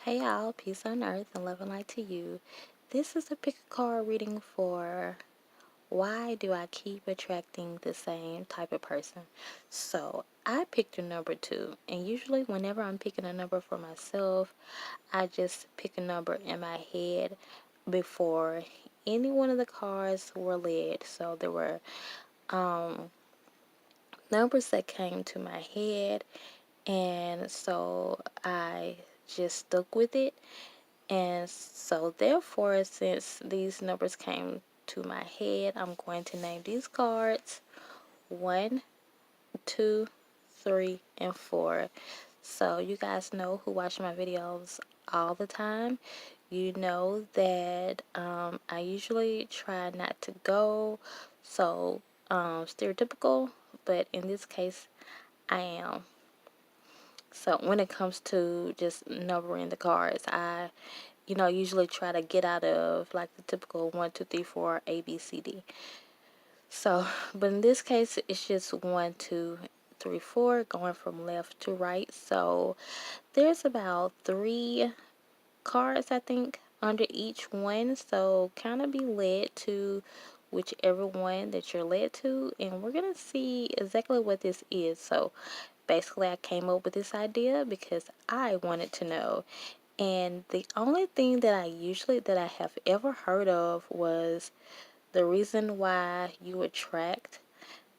Hey y'all, peace on earth and love and light to you. This is a pick a card reading for why do I keep attracting the same type of person. So I picked a number 2, and usually whenever I'm picking a number for myself, I just pick a number in my head before any one of the cards were led. So there were numbers that came to my head, and so I just stuck with it. And so therefore, since these numbers came to my head, I'm going to name these cards 1, 2, 3, and 4. So you guys know who watch my videos all the time. You know that I usually try not to go so stereotypical, but in this case I am. So when it comes to just numbering the cards, I usually try to get out of like the typical 1, 2, 3, 4, A, B, C, D. So, but in this case, it's just 1, 2, 3, 4, going from left to right. So there's about 3 cards, I think, under each one. So kind of be led to whichever one that you're led to, and we're gonna see exactly what this is. So basically, I came up with this idea because I wanted to know. And the only thing that I have ever heard of was the reason why you attract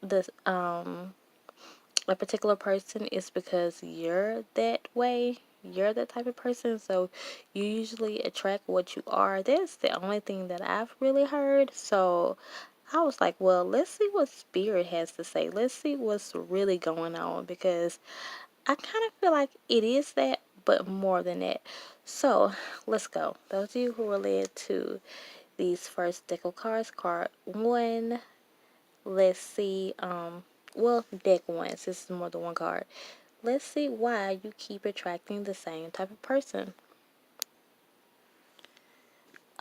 this a particular person is because you're that way. You're that type of person, so you usually attract what you are. That's the only thing that I've really heard. So I was like, well, let's see what spirit has to say. Let's see what's really going on, because I kind of feel like it is that, but more than that. So let's go. Those of you who are led to these first deck of cards, card 1. Let's see. Well, deck 1. Since this is more than one card. Let's see why you keep attracting the same type of person.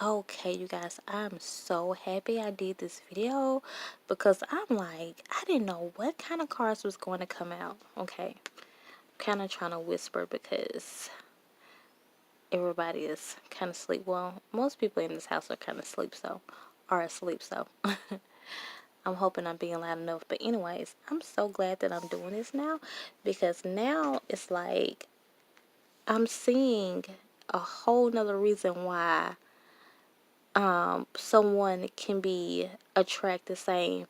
Okay, you guys, I'm so happy I did this video, because I'm like, I didn't know what kind of cards was going to come out. Okay, I'm kind of trying to whisper because everybody is kind of asleep. Well, most people in this house are kind of asleep, so I'm hoping I'm being loud enough. But anyways, I'm so glad that I'm doing this now, because now it's like I'm seeing a whole nother reason why someone can be attract the same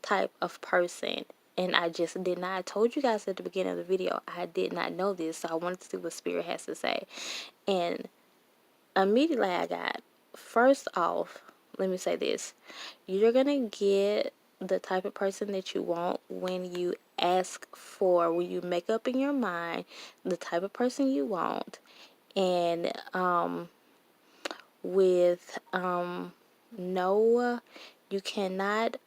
type of person. And I just did not. I told you guys at the beginning of the video, I did not know this, so I wanted to see what Spirit has to say. And immediately I got, first off, let me say this. You're going to get the type of person that you want when you when you make up in your mind the type of person you want. And with no, you cannot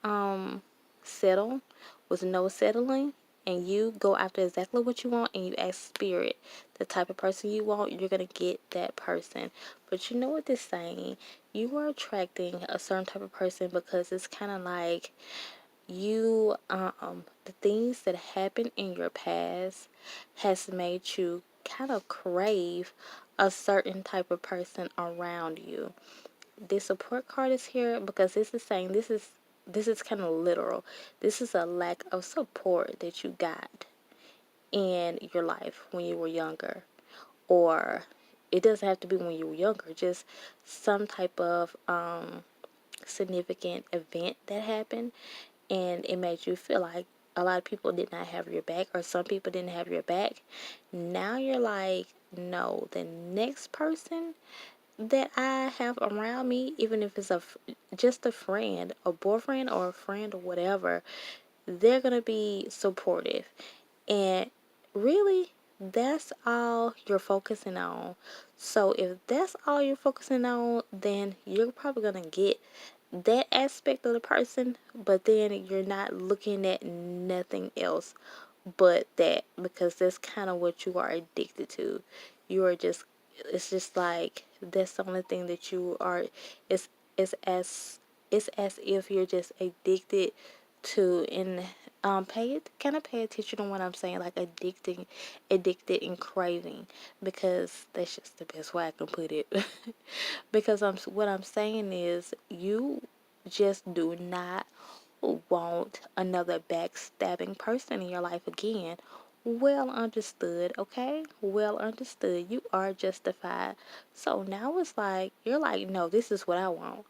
settle with no settling, and you go after exactly what you want, and you ask Spirit the type of person you want, you're gonna get that person. But you know what this saying, you are attracting a certain type of person because it's kind of like you the things that happened in your past has made you kind of crave a certain type of person around you. This support card is here because this is saying this is kind of literal. This is a lack of support that you got in your life when you were younger, or it doesn't have to be when you were younger, just some type of significant event that happened, and it made you feel like a lot of people did not have your back, or some people didn't have your back. Now you're like, no, the next person that I have around me, even if it's just a friend, a boyfriend or a friend or whatever, they're gonna be supportive. And really, that's all you're focusing on. So if that's all you're focusing on, then you're probably gonna get that aspect of the person, but then you're not looking at nothing else but that, because that's kind of what you are addicted to. You are just, it's just like that's the only thing that you are. It's it's as it's as if you're just addicted to, and kind of pay attention to what I'm saying, like addicted and craving, because that's just the best way I can put it. Because what I'm saying is, you just do not want another backstabbing person in your life again. Well understood, okay? Well understood. You are justified. So now it's like, you're like, no, this is what I want.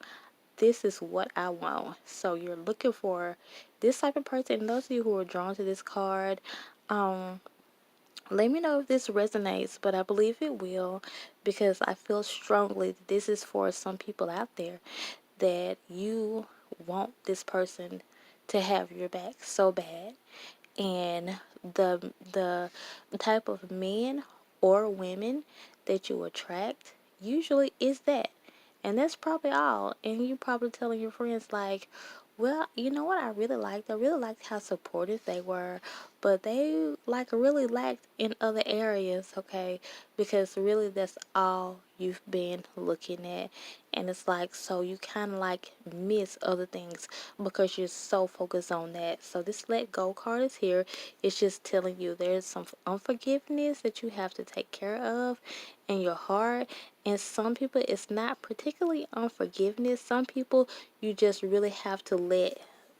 This is what I want. So you're looking for this type of person. And those of you who are drawn to this card, um, let me know if this resonates, but I believe it will, because I feel strongly that this is for some people out there, that you want this person to have your back so bad. And the type of men or women that you attract usually is that. And that's probably all. And you probably telling your friends like, well, you know what I really liked? I really liked how supportive they were, but they like really lacked in other areas, okay? Because really that's all you've been looking at. And it's like, so you kind of like miss other things because you're so focused on that. So this let go card is here. It's just telling you there's some unforgiveness that you have to take care of in your heart. And some people, it's not particularly unforgiveness. Some people, you just really have to let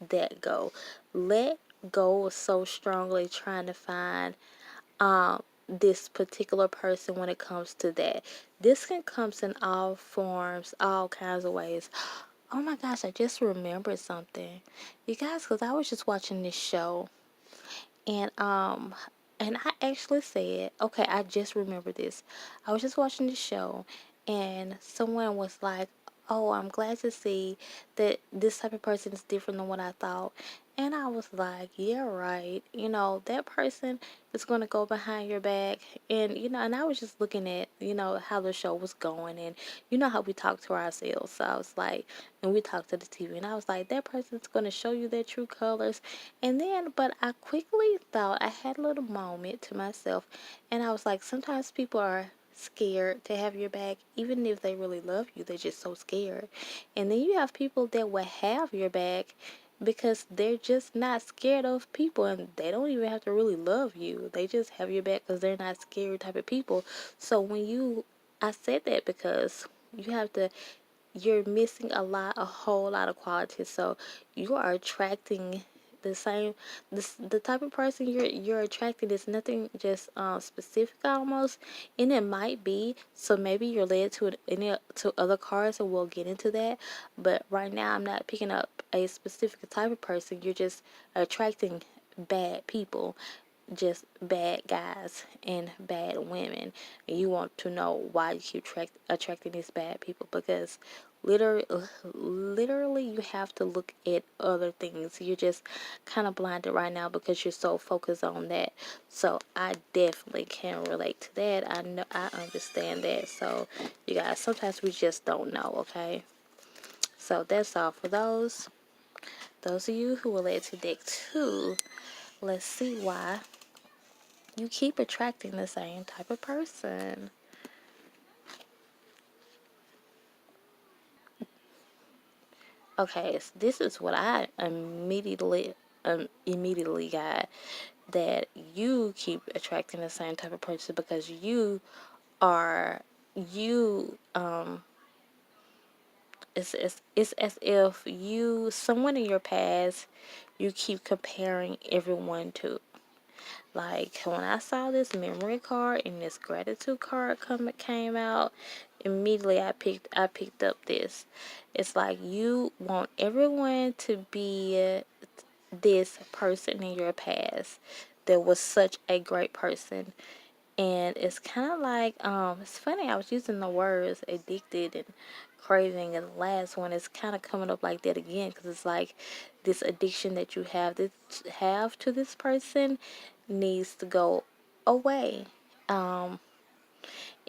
that go. Let go so strongly, trying to find this particular person when it comes to that. This can come in all forms, all kinds of ways. Oh my gosh, I just remembered something. You guys, because I was just watching this show, and I actually said, okay, I just remember this. I was just watching the show, and someone was like, "Oh, I'm glad to see that this type of person is different than what I thought." And I was like, "Yeah, right. You know, that person is going to go behind your back." And and I was just looking at, how the show was going, and how we talk to ourselves. So I was like, and we talked to the TV, and I was like, that person's going to show you their true colors. And then, but I quickly thought, I had a little moment to myself, and I was like, sometimes people are scared to have your back, even if they really love you, they're just so scared. And then you have people that will have your back because they're just not scared of people, and they don't even have to really love you. They just have your back because they're not scared type of people. So I said that because you have to, you're missing a whole lot of qualities. So you are attracting the same, the type of person you're attracting is nothing just specific almost, and it might be. So maybe you're led to other cards, and we'll get into that. But right now, I'm not picking up a specific type of person. You're just attracting bad people, just bad guys and bad women. And you want to know why you keep attracting these bad people, because literally, literally you have to look at other things. You're just kind of blinded right now because you're so focused on that. So I definitely can relate to that. I know, I understand that. So you guys, sometimes we just don't know, okay? So that's all for those of you who were led to deck 2. Let's see why you keep attracting the same type of person. Okay, so this is what I immediately got, that you keep attracting the same type of person because are you it's as if someone in your past you keep comparing everyone to. Like when I saw this memory card and this gratitude card came out, immediately I picked up this. It's like you want everyone to be this person in your past that was such a great person. And it's kind of like, it's funny, I was using the words addicted and craving, and the last one is kind of coming up like that again, because it's like this addiction that you have to this person needs to go away. Um,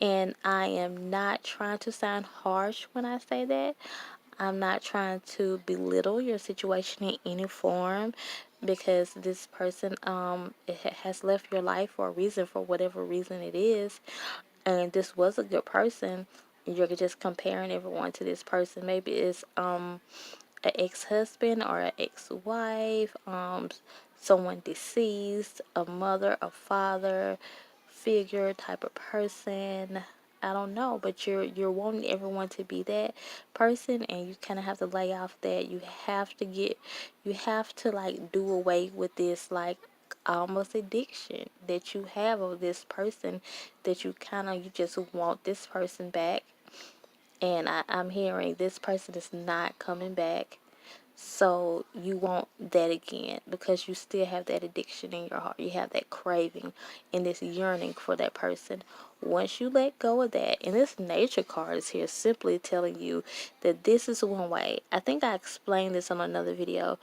and I am not trying to sound harsh when I say that. I'm not trying to belittle your situation in any form, because this person has left your life for a reason, for whatever reason it is, and this was a good person. You're just comparing everyone to this person. Maybe it's an ex-husband or an ex-wife, someone deceased, a mother, a father figure type of person. I don't know, but you're wanting everyone to be that person, and you kind of have to lay off that. You have to like do away with this like almost addiction that you have of this person, that you just want this person back. And I'm hearing this person is not coming back. So you want that again because you still have that addiction in your heart. You have that craving and this yearning for that person. Once you let go of that, and this nature card is here simply telling you that this is one way. I think I explained this on another video.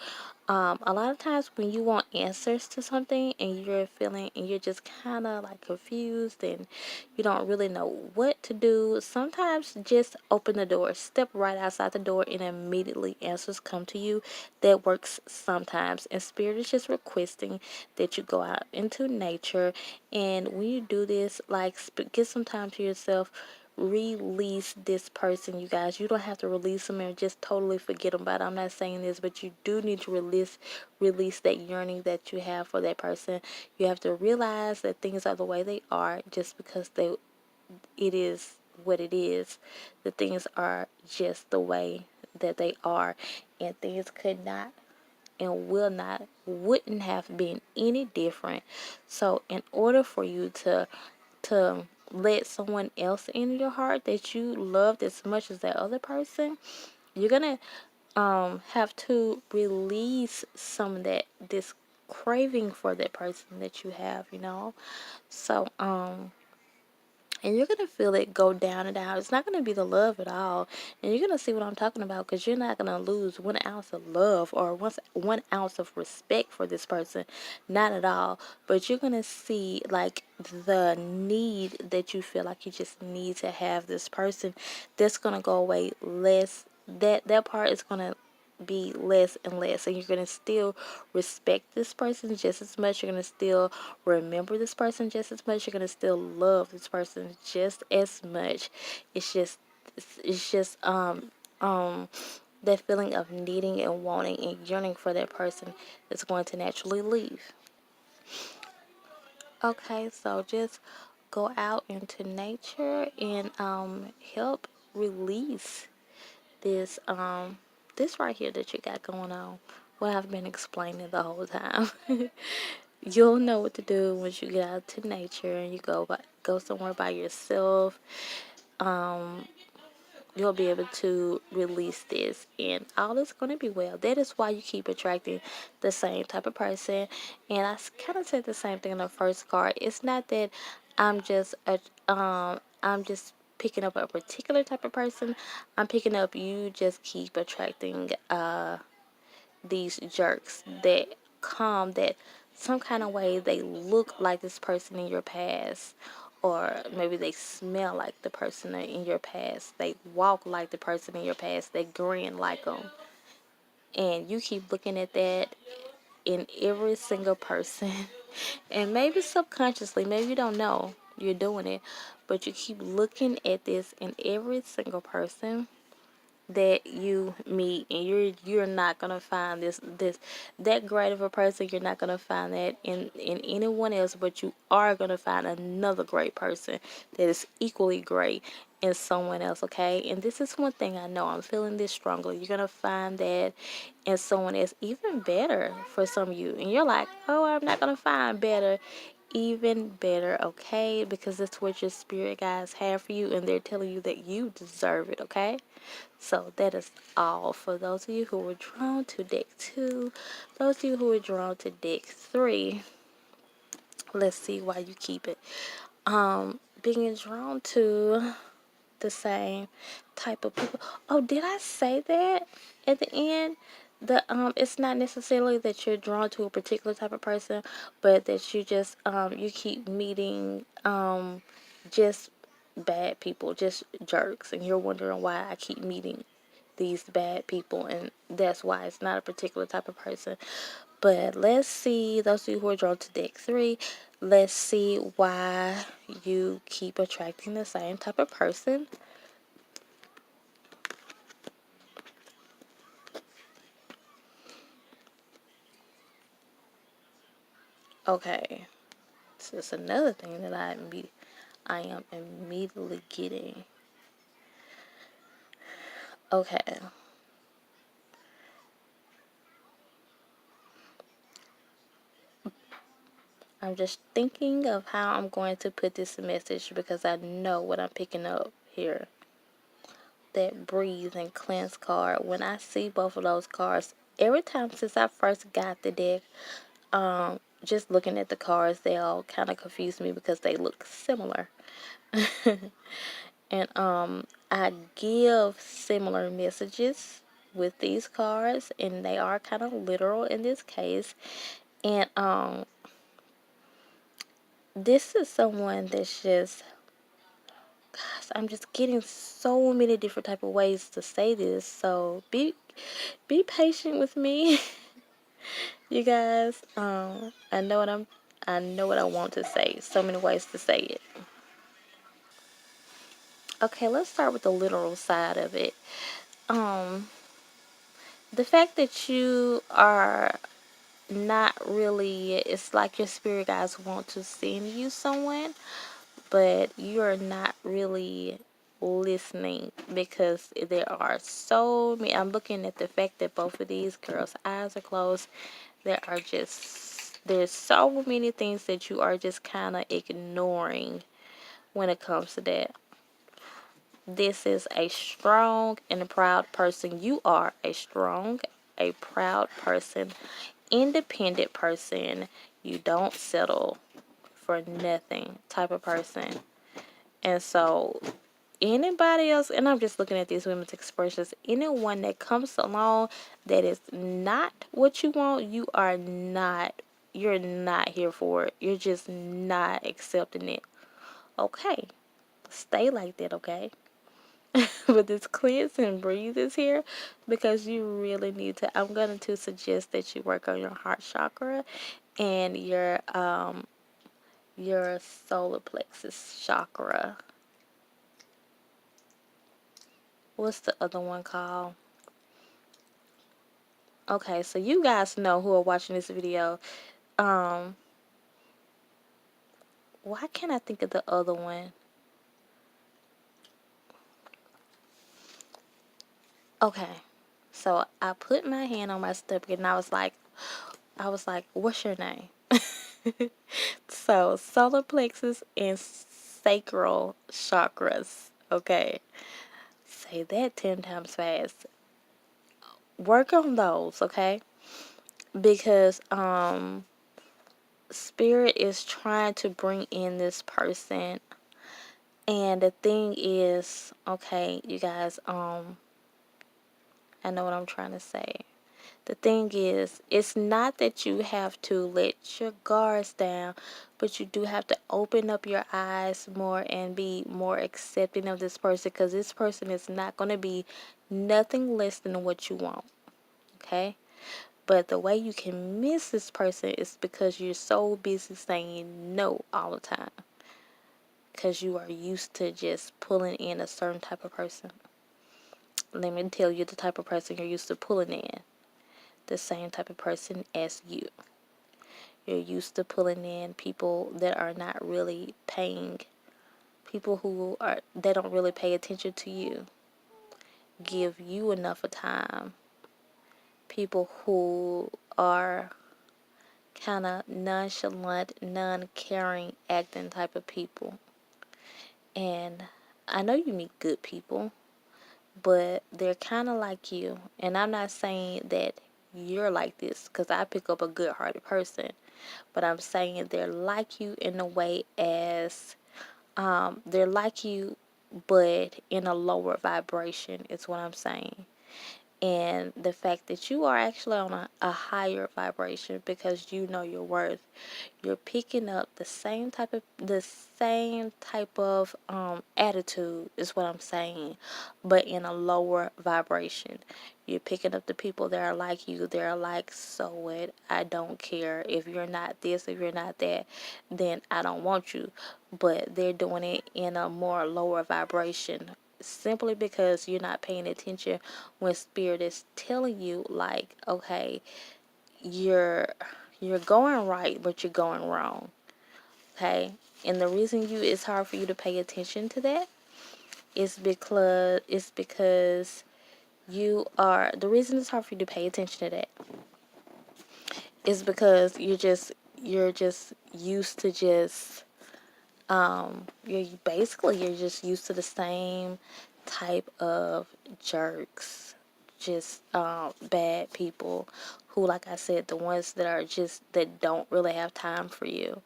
A lot of times when you want answers to something and you're feeling and you're just kind of like confused and you don't really know what to do, sometimes just open the door, step right outside the door, and immediately answers come to you. That works sometimes, and Spirit is just requesting that you go out into nature, and when you do this, like get some time to yourself. Release this person, you guys. You don't have to release them and just totally forget them. But I'm not saying this, but you do need to release that yearning that you have for that person. You have to realize that things are the way they are just because it is what it is. The things are just the way that they are, and things could not and wouldn't have been any different. So in order for you to let someone else in your heart that you loved as much as that other person, you're gonna have to release some of that this craving for that person that you have, so and you're gonna feel it go down and down. It's not gonna be the love at all, and you're gonna see what I'm talking about, because you're not gonna lose 1 ounce of love or 1 ounce of respect for this person, not at all. But you're gonna see like the need that you feel like you just need to have this person. That's gonna go away less. That part is gonna be less and less, and you're going to still respect this person just as much. You're going to still remember this person just as much. You're going to still love this person just as much. It's just that feeling of needing and wanting and yearning for that person is going to naturally leave. Okay, so just go out into nature and help release this this right here that you got going on. What I've been explaining the whole time. You'll know what to do once you get out to nature and you go somewhere by yourself. You'll be able to release this, and all is going to be well. That is why you keep attracting the same type of person. And I kind of said the same thing in the first card. It's not that I'm just picking up a particular type of person. I'm picking up you just keep attracting these jerks that come that some kind of way they look like this person in your past, or maybe they smell like the person in your past, they walk like the person in your past, they grin like them, and you keep looking at that in every single person. And maybe subconsciously, maybe you don't know you're doing it, but you keep looking at this in every single person that you meet, and you're not gonna find this that great of a person. You're not gonna find that in anyone else, but you are gonna find another great person that is equally great in someone else. Okay, and this is one thing I know, I'm feeling this strongly. You're gonna find that in someone else even better for some of you, and you're like, oh, I'm not gonna find better, even better. Okay, because that's what your spirit guides have for you, and they're telling you that you deserve it. Okay, so that is all for those of you who were drawn to deck 2. Those of you who were drawn to deck 3, let's see why you keep it. Being drawn to the same type of people. Oh, did I say that at the end? It's not necessarily that you're drawn to a particular type of person, but that you just you keep meeting just bad people, just jerks, and you're wondering why I keep meeting these bad people, and that's why it's not a particular type of person. But let's see, those of you who are drawn to deck 3, let's see why you keep attracting the same type of person. Okay, so it's another thing that I am immediately getting. Okay. I'm just thinking of how I'm going to put this message because I know what I'm picking up here. That breathe and cleanse card. When I see both of those cards, every time since I first got the deck, just looking at the cards, they all kind of confuse me because they look similar. And I give similar messages with these cards, and they are kind of literal in this case. And this is someone that's just, gosh, I'm just getting so many different type of ways to say this. So be patient with me, you guys. I know what I want to say. So many ways to say it. Okay, let's start with the literal side of it. Um, the fact that you are not really, it's like your spirit guides want to send you someone, but you're not really listening because there are so many. I'm looking at the fact that both of these girls' eyes are closed. There's so many things that you are just kind of ignoring when it comes to that. This is a strong and a proud person. You are a strong, a proud person, independent person. You don't settle for nothing type of person. And so anybody else, and I'm just looking at these women's expressions, anyone that comes along that is not what you want, you're not here for it. You're just not accepting it. Okay. Stay like that, okay? But this cleanse and breathe is here because you really need to. I'm going to suggest that you work on your heart chakra and your solar plexus chakra. What's the other one called? Okay, so you guys know who are watching this video. Um, why can't I think of the other one? Okay, so I put my hand on my stomach and I was like, what's your name? So solar plexus and sacral chakras. Okay, say that 10 times fast. Work on those, okay? Because spirit is trying to bring in this person. And the thing is, okay, you guys, I know what I'm trying to say. The thing is, it's not that you have to let your guards down, but you do have to open up your eyes more and be more accepting of this person, because this person is not going to be nothing less than what you want. Okay? But the way you can miss this person is because you're so busy saying no all the time. Because you are used to just pulling in a certain type of person. Let me tell you the type of person you're used to pulling in. The same type of person as you. You're used to pulling in people that are not really paying, people who are, they don't really pay attention to you, give you enough of time, people who are kind of nonchalant, non-caring, acting type of people. And I know you meet good people, but they're kind of like you. And I'm not saying that you're like this, because I pick up a good-hearted person. But I'm saying they're like you in a way as they're like you, but in a lower vibration is what I'm saying. And the fact that you are actually on a higher vibration because you know your worth, you're picking up the same type of attitude is what I'm saying, but in a lower vibration. You're picking up the people that are like you. They're like, so what? I don't care if you're not this, if you're not that, then I don't want you. But they're doing it in a more lower vibration, simply because you're not paying attention when spirit is telling you, like, okay, you're you're going right, but you're going wrong. Okay? And the reason it's hard for you to pay attention to that is because the reason it's hard for you to pay attention to that is because you're just used to you're just used to the same type of jerks, just bad people who, like I said, the ones that don't really have time for you.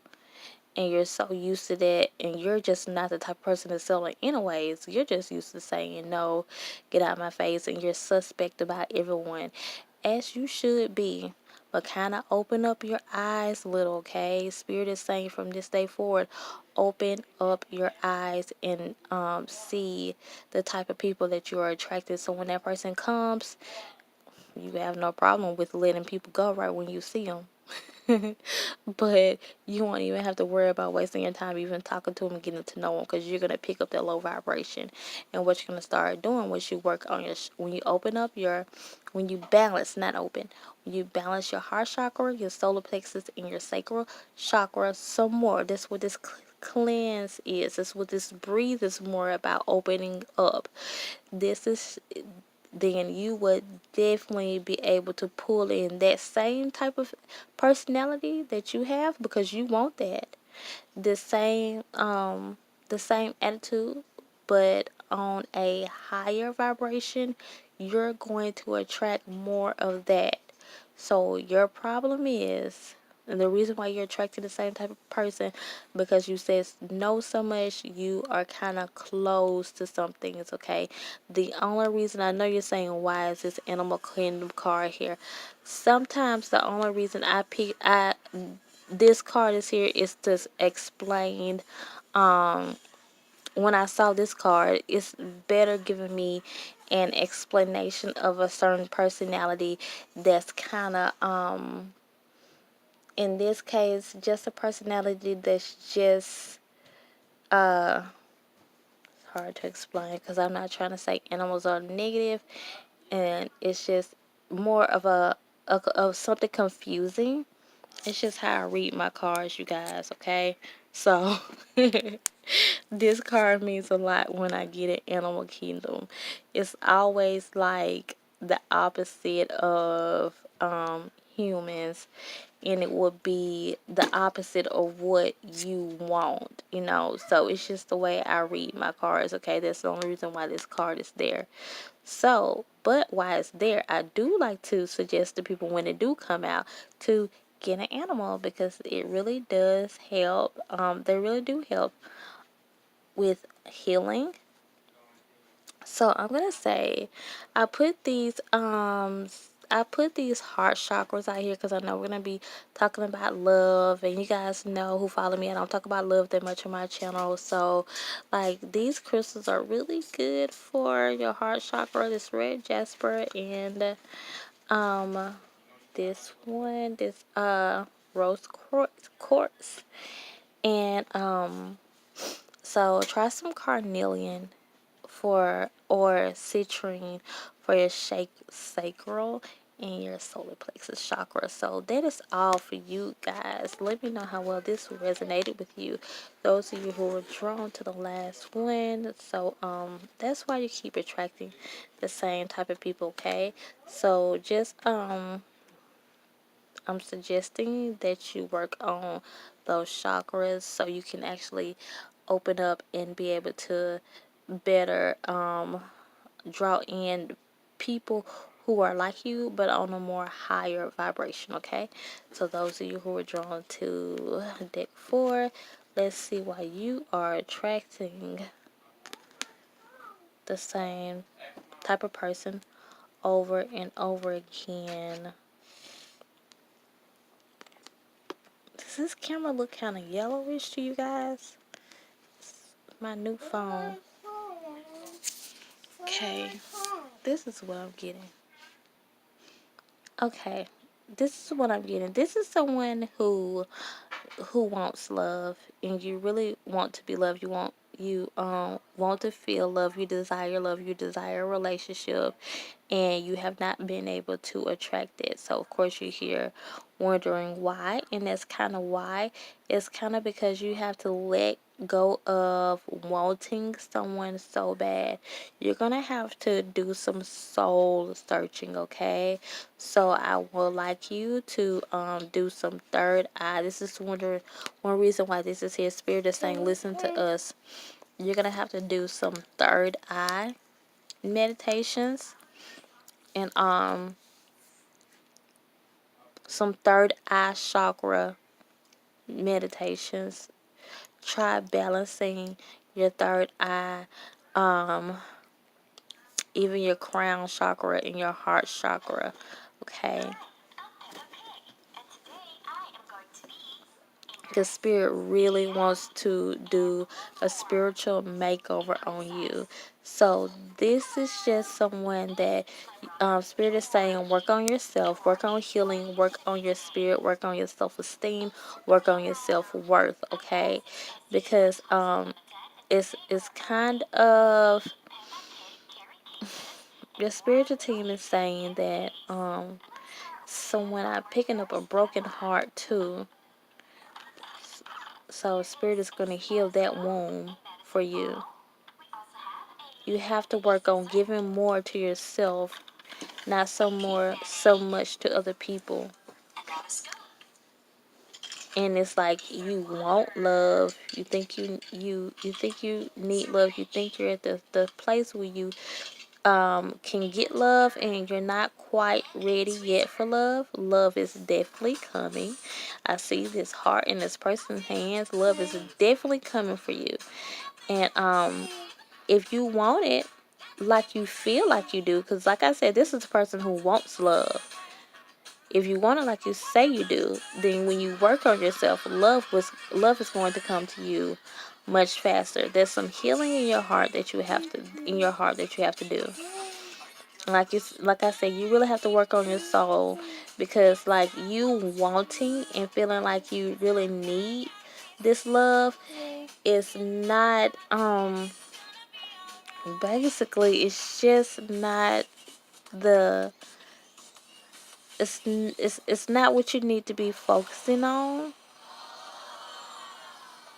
And you're so used to that, and you're just not the type of person to sell it anyways. You're just used to saying no, get out of my face, and you're suspect about everyone, as you should be. But kind of open up your eyes a little, okay? Spirit is saying from this day forward, open up your eyes and see the type of people that you are attracted. So when that person comes, you have no problem with letting people go right when you see them. But you won't even have to worry about wasting your time even talking to them and getting to know them, because you're going to pick up that low vibration. And what you're going to start doing once you work on when you open up when you balance, not open, when you balance your heart chakra, your solar plexus, and your sacral chakra some more. That's what this cleanse is. That's what this breathe is more about, opening up. This is then you would definitely be able to pull in that same type of personality that you have, because you want that. The same attitude, but on a higher vibration, you're going to attract more of that. So your problem is, and the reason why you're attracting the same type of person, because you said no so much, you are kind of close to some things, okay? The only reason, I know you're saying, why is this Animal Kingdom card here? Sometimes the only reason this card is here is to explain, when I saw this card, it's better giving me an explanation of a certain personality that's kind of, in this case, just a personality that's just, hard to explain, because I'm not trying to say animals are negative, and it's just more of of something confusing. It's just how I read my cards, you guys, okay? So, this card means a lot when I get an Animal Kingdom. It's always like the opposite of humans, and it would be the opposite of what you want, So it's just the way I read my cards, okay? That's the only reason why this card is there. So, but why it's there, I do like to suggest to people when it do come out to get an animal, because it really does help. They really do help with healing. So I'm gonna say, I put these heart chakras out here because I know we're gonna be talking about love, and you guys know who follow me, I don't talk about love that much on my channel. So like, these crystals are really good for your heart chakra. This red jasper, and this rose quartz, and so try some carnelian or citrine for your sacral and your solar plexus chakra. So that is all for you guys. Let me know how well this resonated with you. Those of you who were drawn to the last one, so that's why you keep attracting the same type of people, okay? So just I'm suggesting that you work on those chakras so you can actually open up and be able to better draw in people who are like you but on a more higher vibration, okay? So those of you who are drawn to deck 4, let's see why you are attracting the same type of person over and over again. Does this camera look kind of yellowish to you guys? My new phone. Okay, this is what I'm getting. Okay, this is what I'm getting. This is someone who wants love, and you really want to be loved. You want to feel love. You desire love. You desire a relationship, and you have not been able to attract it. So of course you're here wondering why, and that's kind of why. It's kind of because you have to let go of wanting someone so bad. You're gonna have to do some soul searching, okay? So I would like you to do some third eye. This is one reason why this is here. Spirit is saying, listen to us. You're gonna have to do some third eye meditations and some third eye chakra meditations. Try balancing your third eye, um, even your crown chakra and your heart chakra. Okay. Because Spirit really wants to do a spiritual makeover on you. So this is just someone that Spirit is saying, work on yourself, work on healing, work on your spirit, work on your self-esteem, work on your self-worth, okay? Because it's kind of, your spiritual team is saying that someone I'm picking up a broken heart too. So Spirit is going to heal that wound for you. You have to work on giving more to yourself, not so much to other people. And it's like you want love, you think you think you need love, you think you're at the place where you can get love, and you're not quite ready yet for love. Love is definitely coming. I see this heart in this person's hands. Love is definitely coming for you. And if you want it like you feel like you do, because like I said, this is a person who wants love. If you want it like you say you do, then when you work on yourself, love is going to come to you much faster. There's some healing in your heart that you have to do. Like I said, you really have to work on your soul, because like you wanting and feeling like you really need this love is not basically it's just not the it's not what you need to be focusing on.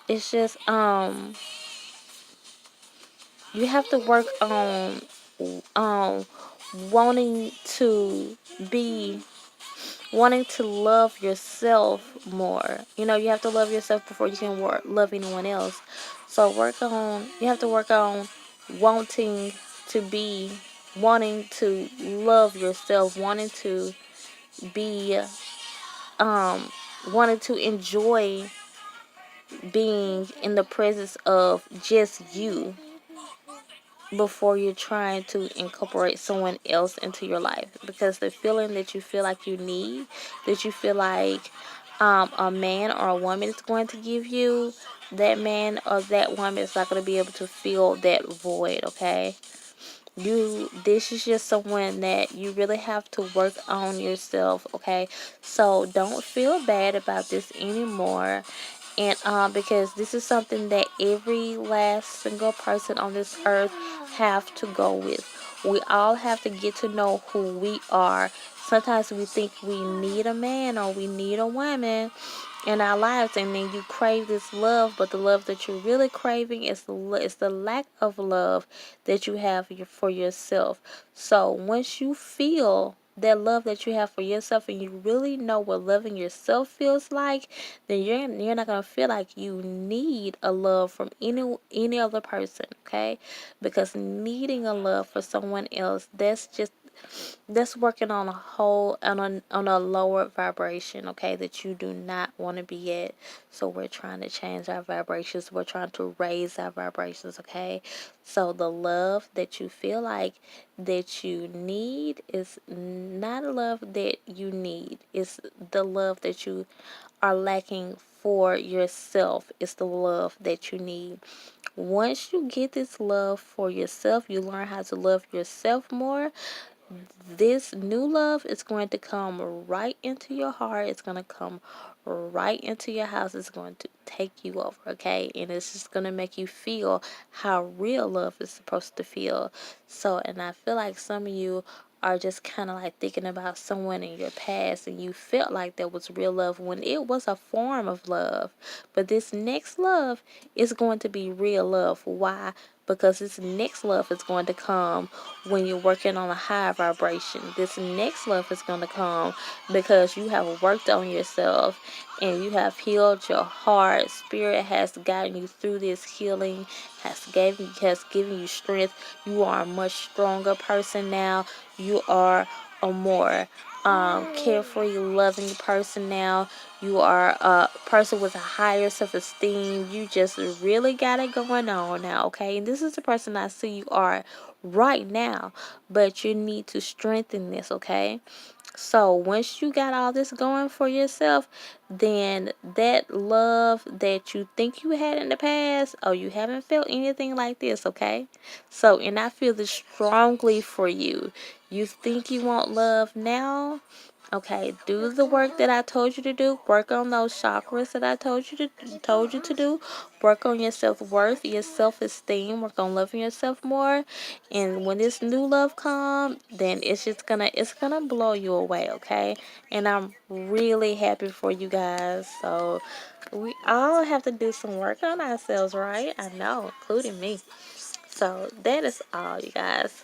It's just you have to work on um wanting to be wanting to love yourself more. You know, you have to love yourself before you can love anyone else. So you have to work on wanting to be, wanting to love yourself, be, um, wanting to enjoy being in the presence of just you before you're trying to incorporate someone else into your life. Because the feeling that you feel like you need, that you feel like a man or a woman is going to give you, that man or that woman is not going to be able to fill that void, okay? This is just someone that you really have to work on yourself, okay? So don't feel bad about this anymore. And because this is something that every last single person on this earth have to go with. We all have to get to know who we are. Sometimes we think we need a man or we need a woman in our lives, and then you crave this love, but the love that you're really craving is the lack of love that you have for yourself. So once you feel that love that you have for yourself, and you really know what loving yourself feels like, then you're not gonna feel like you need a love from any other person, okay? Because needing a love for someone else, that's working on a whole on a lower vibration, okay, that you do not want to be at. So we're trying to change our vibrations, we're trying to raise our vibrations, okay? So the love that you feel like that you need is not a love that you need. It's the love that you are lacking for yourself. It's the love that you need. Once you get this love for yourself, you learn how to love yourself more. This new love is going to come right into your heart. It's going to come right into your house. It's going to take you over, okay? And it's just going to make you feel how real love is supposed to feel. So, and I feel like some of you are just kind of like thinking about someone in your past and you felt like that was real love when it was a form of love. But this next love is going to be real love. Why? Because this next love is going to come when you're working on a high vibration. This next love is going to come because you have worked on yourself and you have healed your heart. Spirit has gotten you through this healing, has given you strength. You are a much stronger person now. You are a more carefree, loving person now. You are a person with a higher self-esteem. You just really got it going on now, okay? And this is the person I see you are right now, but you need to strengthen this, okay? So once you got all this going for yourself, then that love that you think you had in the past, oh, you haven't felt anything like this, okay? So, and I feel this strongly for you. You think you want love now? Okay, do the work that I told you to do. Work on those chakras that I told you to do. Work on your self-worth, your self-esteem. Work on loving yourself more. And when this new love comes, then it's gonna blow you away, okay? And I'm really happy for you guys. So we all have to do some work on ourselves, right? I know, including me. So that is all, you guys.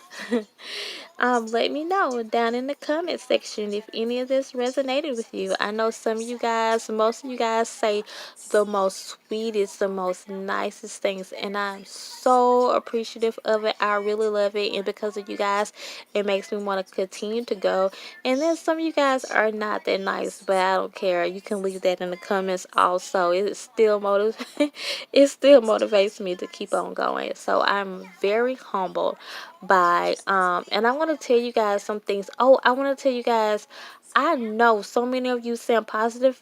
Let me know down in the comment section if any of this resonated with you. I know some of you guys, most of you guys say the most sweetest, the most nicest things, and I'm so appreciative of it. I really love it, and because of you guys, it makes me want to continue to go. And then some of you guys are not that nice, but I don't care. You can leave that in the comments also. It still motivates me to keep on going. So I'm very humbled by and I want to tell you guys some things. Oh, I want to tell you guys, I know so many of you send positive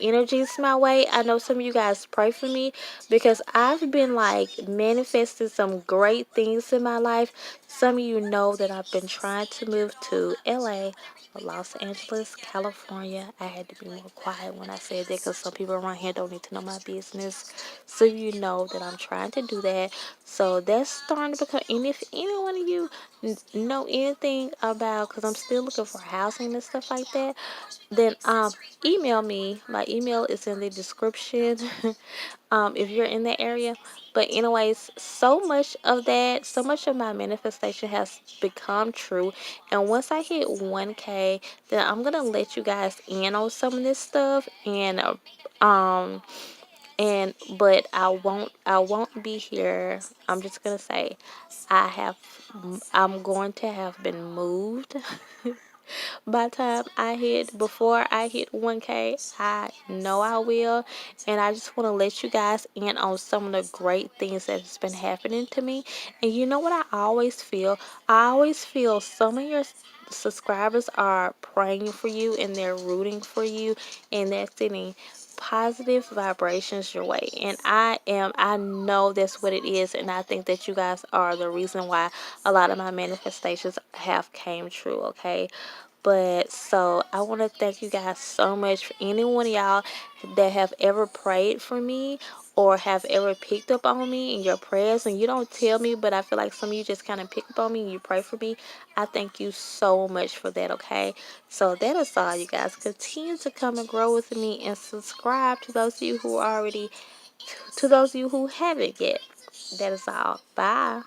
energies my way. I know some of you guys pray for me because I've been like manifesting some great things in my life. Some of you know that I've been trying to move to LA, Los Angeles, California. I had to be more quiet when I said that because some people around here don't need to know my business. So you know that I'm trying to do that. So that's starting to become, and if any one of you know anything about, because I'm still looking for housing and stuff like that, then email me. My email is in the description. If you're in that area. But anyways, so much of my manifestation has become true. And once I hit 1K, then I'm gonna let you guys in on some of this stuff. Um but I won't be here. I'm just gonna say I'm going to have been moved by the time before I hit 1K. I know I will. And I just want to let you guys in on some of the great things that has been happening to me. And you know what I always feel? I always feel some of your subscribers are praying for you and they're rooting for you and they're sending positive vibrations your way. And I know that's what it is, and I think that you guys are the reason why a lot of my manifestations have came true, okay? But so I want to thank you guys so much for any one of y'all that have ever prayed for me or have ever picked up on me in your prayers. And you don't tell me, but I feel like some of you just kind of pick up on me and you pray for me. I thank you so much for that, okay? So that is all, you guys. Continue to come and grow with me and subscribe to those of you who haven't yet. That is all. Bye.